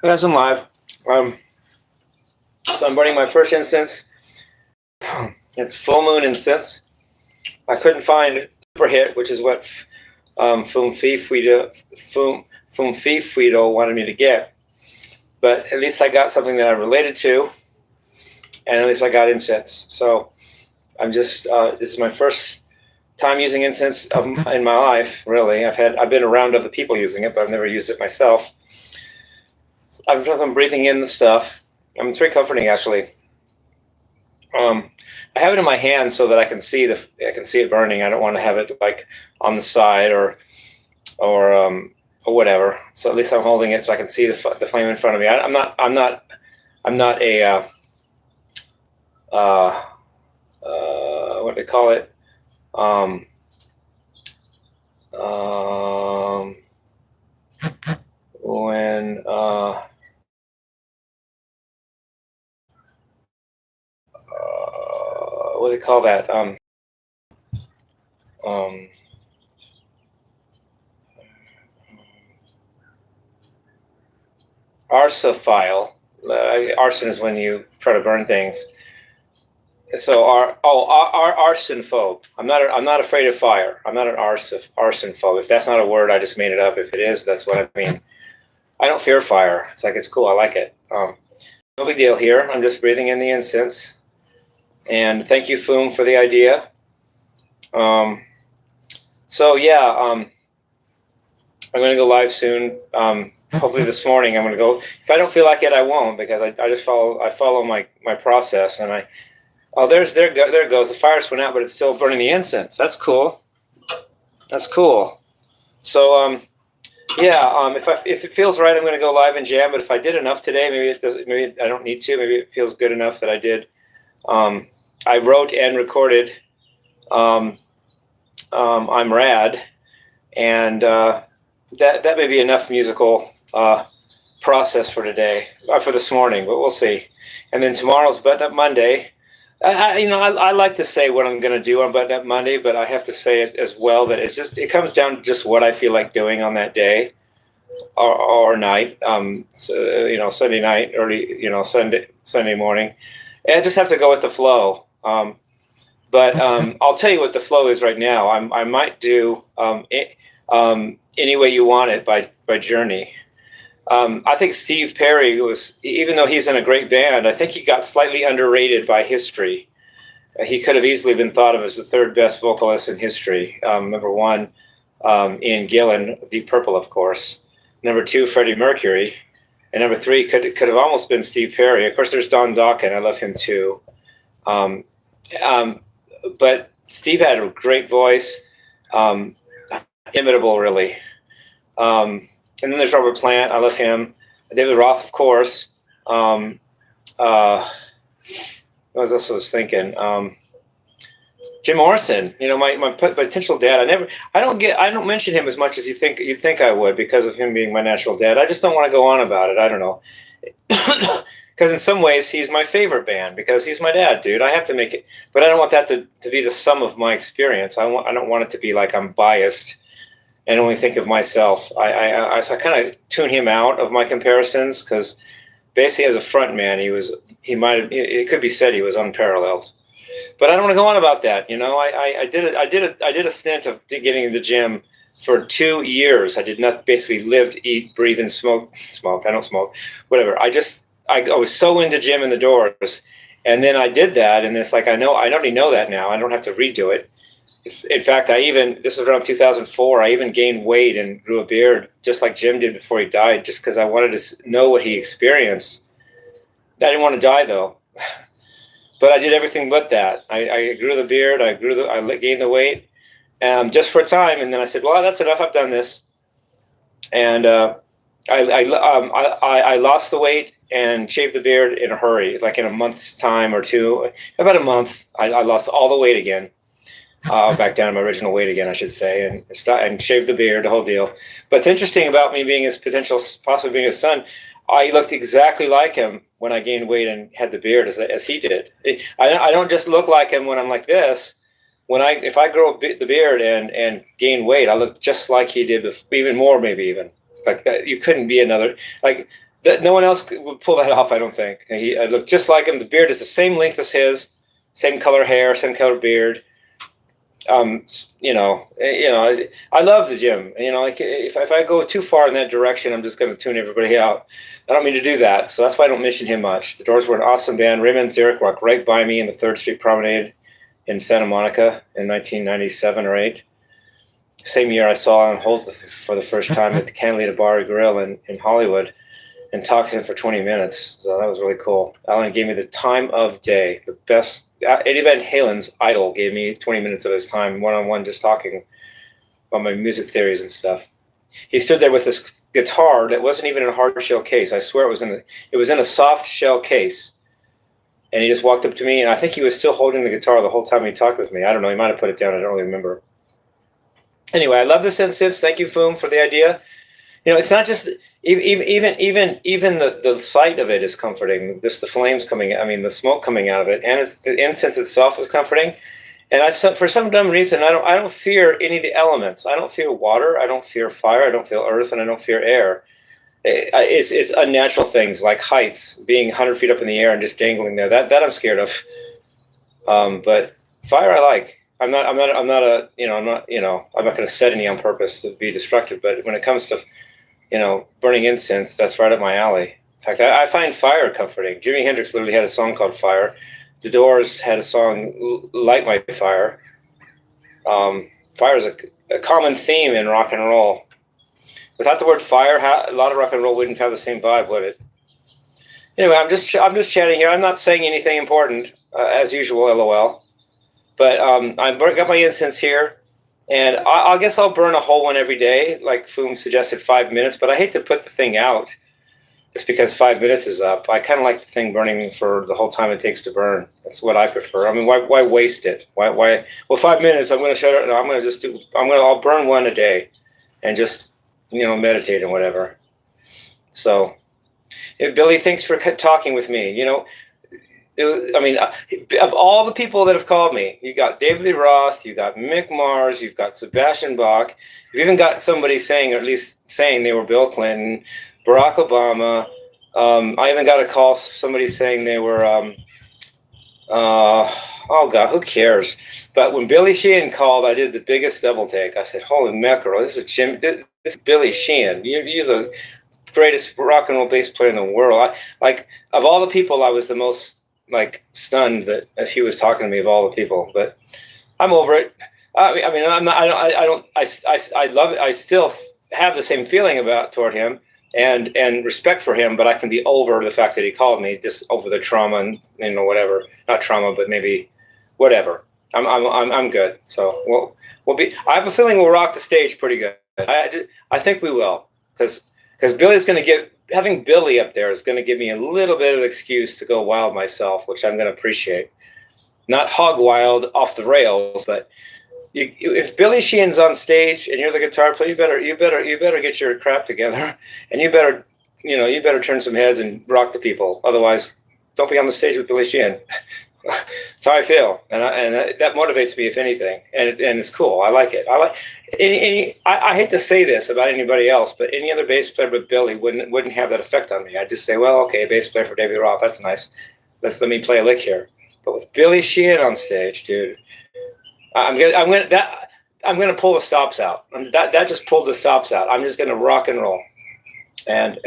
I got some live. So I'm burning my first incense. It's full moon incense. I couldn't find super hit, which is what Fum Fifuido wanted me to get. But at least I got something that I'm related to, and at least I got incense. So I'm just this is my first time using incense in my life. Really, I've been around other people using it, but I've never used it myself. I'm breathing in the stuff. It's very comforting, actually. I have it in my hand so that I can see it burning. I don't want to have it like on the side or whatever. So at least I'm holding it so I can see the flame in front of me. I'm not a what do they call it? When what do they call that? Arsophile. Arson is when you try to burn things. So arson phobe. I'm not afraid of fire. I'm not an arson phobe. If that's not a word, I just made it up. If it is, that's what I mean. I don't fear fire. It's cool. I like it. No big deal here. I'm just breathing in the incense. And thank you, Foom, for the idea. So yeah, I'm going to go live soon. Hopefully this morning I'm going to go. If I don't feel like it, I won't, because I just follow my process, and there it goes. The fire's went out, but it's still burning the incense. That's cool. That's cool. So yeah, if it feels right, I'm going to go live and jam. But if I did enough today, maybe I don't need to. Maybe it feels good enough that I did. I wrote and recorded I'm Rad, and that may be enough musical process for today, for this morning, but we'll see. And then tomorrow's Button Up Monday. I like to say what I'm going to do on Button Up Monday, but I have to say it as well that it comes down to just what I feel like doing on that day or night. Sunday night, early, Sunday morning, and I just have to go with the flow. But I'll tell you what the flow is right now. I might do Any Way You Want It by Journey. I think Steve Perry even though he's in a great band, I think he got slightly underrated by history. He could have easily been thought of as the third best vocalist in history. Number one, Ian Gillan, Deep Purple, of course. Number two, Freddie Mercury. And number three could have almost been Steve Perry. Of course, there's Don Dokken. I love him too. But Steve had a great voice, imitable, really. And then there's Robert Plant. I love him. David Roth, of course. What was else I was thinking? Jim Morrison. My potential dad. I don't mention him as much as you'd think I would, because of him being my natural dad. I just don't want to go on about it. I don't know. Because in some ways he's my favorite band, because he's my dad, dude. I have to make it, but I don't want that to be the sum of my experience. I don't want it to be like I'm biased and only think of myself. So I kind of tune him out of my comparisons, because basically as a front man, it could be said he was unparalleled. But I don't want to go on about that. I did a stint of getting in the gym for 2 years. I did not basically live, eat, breathe, and smoke. I don't smoke, whatever. I was so into gym and the doors, and then I did that, and it's like I already know that now. I don't have to redo it. In fact, this was around 2004. I even gained weight and grew a beard, just like Jim did before he died, just because I wanted to know what he experienced. I didn't want to die though, but I did everything but that. I grew the beard. I gained the weight, just for a time, and then I said, "Well, that's enough. I've done this," and I lost the weight and shaved the beard in a hurry, like in a month's time or two. About a month, I lost all the weight again. Back down to my original weight again, I should say, and shaved the beard, the whole deal. But it's interesting about me being possibly being his son. I looked exactly like him when I gained weight and had the beard as he did. I don't just look like him when I'm like this. If I grow the beard and gain weight, I look just like he did, even more, maybe even like that. You couldn't be another. Like That no one else would pull that off. I don't think. I look just like him. The beard is the same length as his, same color hair, same color beard. I love the Jim. Like if I go too far in that direction, I'm just going to tune everybody out. I don't mean to do that, so that's why I don't mention him much. The Doors were an awesome band. Raymond and Zarek walked right by me in the 3rd Street Promenade in Santa Monica in 1997 or 8. Same year I saw Alan Holt for the first time at the Canalita Bar and Grill in Hollywood, and talked to him for 20 minutes. So that was really cool. Alan gave me the time of day, the best. Eddie Van Halen's idol gave me 20 minutes of his time, one-on-one, just talking about my music theories and stuff. He stood there with this guitar that wasn't even in a hard shell case. I swear it was in a soft shell case. And he just walked up to me, and I think he was still holding the guitar the whole time he talked with me. I don't know. He might have put it down. I don't really remember. Anyway, I love this Incense. Thank you, Foom, for the idea. It's not just even the sight of it is comforting. Just the flames the smoke coming out of it, and the incense itself is comforting. And for some dumb reason, I don't fear any of the elements. I don't fear water. I don't fear fire. I don't fear earth, and I don't fear air. It's unnatural things like heights, being 100 feet up in the air and just dangling there. That I'm scared of. But fire, I like. I'm not going to set any on purpose to be destructive. But when it comes to burning incense, that's right up my alley. In fact, I find fire comforting. Jimi Hendrix literally had a song called Fire. The Doors had a song, Light My Fire. Fire is a common theme in rock and roll. Without the word fire, a lot of rock and roll wouldn't have the same vibe, would it? Anyway, I'm just chatting here. I'm not saying anything important, as usual, LOL. But I got my incense here. And I guess I'll burn a whole one every day, like Foom suggested, 5 minutes. But I hate to put the thing out just because 5 minutes is up. I kind of like the thing burning for the whole time it takes to burn. That's what I prefer. I mean, why waste it? Why? Well, 5 minutes. I'm going to shut it. No, I'll burn one a day, and just meditate and whatever. So, Billy, thanks for talking with me. Of all the people that have called me, you got David Lee Roth, you got Mick Mars, you've got Sebastian Bach, you've even got somebody saying, or at least saying they were Bill Clinton, Barack Obama. I even got a call, somebody saying they were, oh God, who cares? But when Billy Sheehan called, I did the biggest double take. I said, holy mackerel, this is Billy Sheehan. You're the greatest rock and roll bass player in the world. Of all the people, I was the most stunned that if he was talking to me of all the people, but I'm over it. I love it. I still have the same feeling toward him and respect for him, but I can be over the fact that he called me, just over the trauma and whatever, not trauma, but maybe whatever. I'm good. So we'll be, I have a feeling we'll rock the stage pretty good. I think we will, because Billy's going to having Billy up there is going to give me a little bit of an excuse to go wild myself, which I'm going to appreciate. Not hog wild off the rails, but if Billy Sheehan's on stage and you're the guitar player, you better get your crap together, and you better turn some heads and rock the people. Otherwise, don't be on the stage with Billy Sheehan. That's how I feel, and that motivates me, if anything, and it's cool. I like it. I hate to say this about anybody else, but any other bass player but Billy wouldn't have that effect on me. I'd just say, well, okay, bass player for David Roth, that's nice. Let me play a lick here. But with Billy Sheehan on stage, dude, I'm gonna pull the stops out. That just pulled the stops out. I'm just gonna rock and roll, and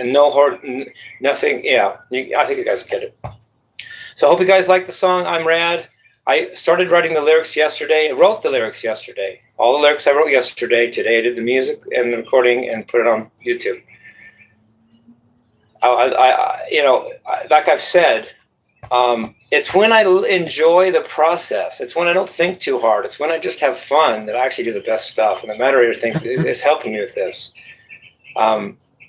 nothing. Yeah, I think you guys get it. So I hope you guys like the song. I'm rad. I started writing the lyrics yesterday. I wrote the lyrics yesterday. All the lyrics I wrote yesterday. Today I did the music and the recording and put it on YouTube. Like I've said, it's when I enjoy the process. It's when I don't think too hard. It's when I just have fun that I actually do the best stuff. And the moderator is helping me with this.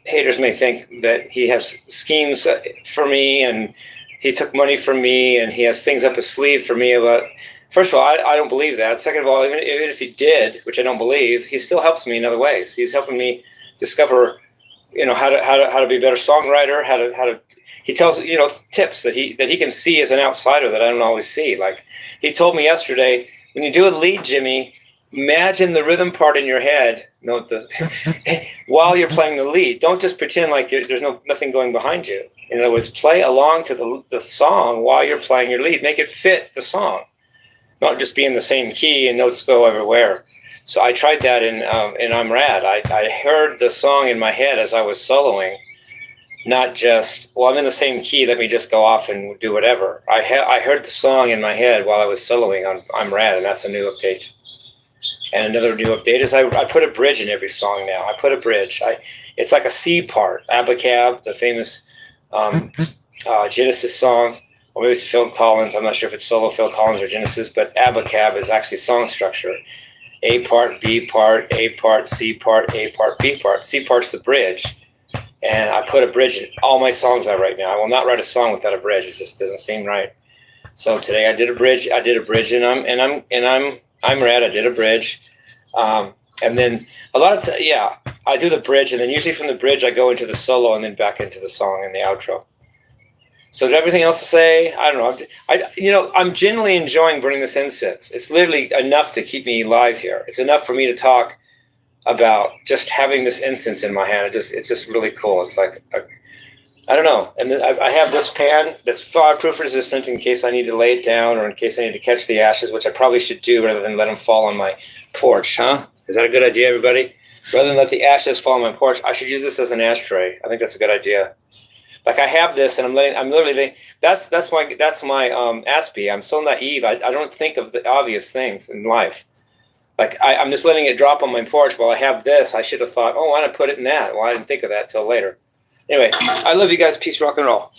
Haters may think that he has schemes for me and he took money from me and he has things up his sleeve for me. About, first of all, I don't believe that. Second of all, even if he did, which I don't believe, he still helps me in other ways. He's helping me discover, how to be a better songwriter. How to. He tells tips that he can see as an outsider that I don't always see. Like he told me yesterday, when you do a lead, Jimmie, imagine the rhythm part in your head. While you're playing the lead. Don't just pretend like there's nothing going behind you. In other words, play along to the song while you're playing your lead. Make it fit the song, not just be in the same key and notes go everywhere. So I tried that in I'm Rad. I heard the song in my head as I was soloing, not just, well, I'm in the same key, let me just go off and do whatever. I heard the song in my head while I was soloing on I'm Rad, and that's a new update. And another new update is I put a bridge in every song now. I put a bridge. It's like a C part. Abacab, the famous Genesis song, or maybe it's Phil Collins. I'm not sure if it's solo Phil Collins or Genesis, but Abacab is actually song structure. A part, B part, A part, C part, A part, B part. C part's the bridge. And I put a bridge in all my songs I write now. I will not write a song without a bridge. It just doesn't seem right. So today I did a bridge. And I'm Rad. I did a bridge. And then a lot of I do the bridge, and then usually from the bridge I go into the solo and then back into the song and the outro. So everything else to say, I don't know. I'm genuinely enjoying burning this incense. It's literally enough to keep me alive here. It's enough for me to talk about just having this incense in my hand. It's just really cool. It's like I don't know. And I have this pan that's fireproof resistant in case I need to lay it down or in case I need to catch the ashes, which I probably should do rather than let them fall on my porch, huh? Is that a good idea, everybody? Rather than let the ashes fall on my porch, I should use this as an ashtray. I think that's a good idea. Like I have this, and I'm literally that's my Aspie. I'm so naive. I don't think of the obvious things in life. Like I'm just letting it drop on my porch while I have this. I should have thought, oh, why not put it in that? Well, I didn't think of that till later. Anyway, I love you guys. Peace, rock and roll.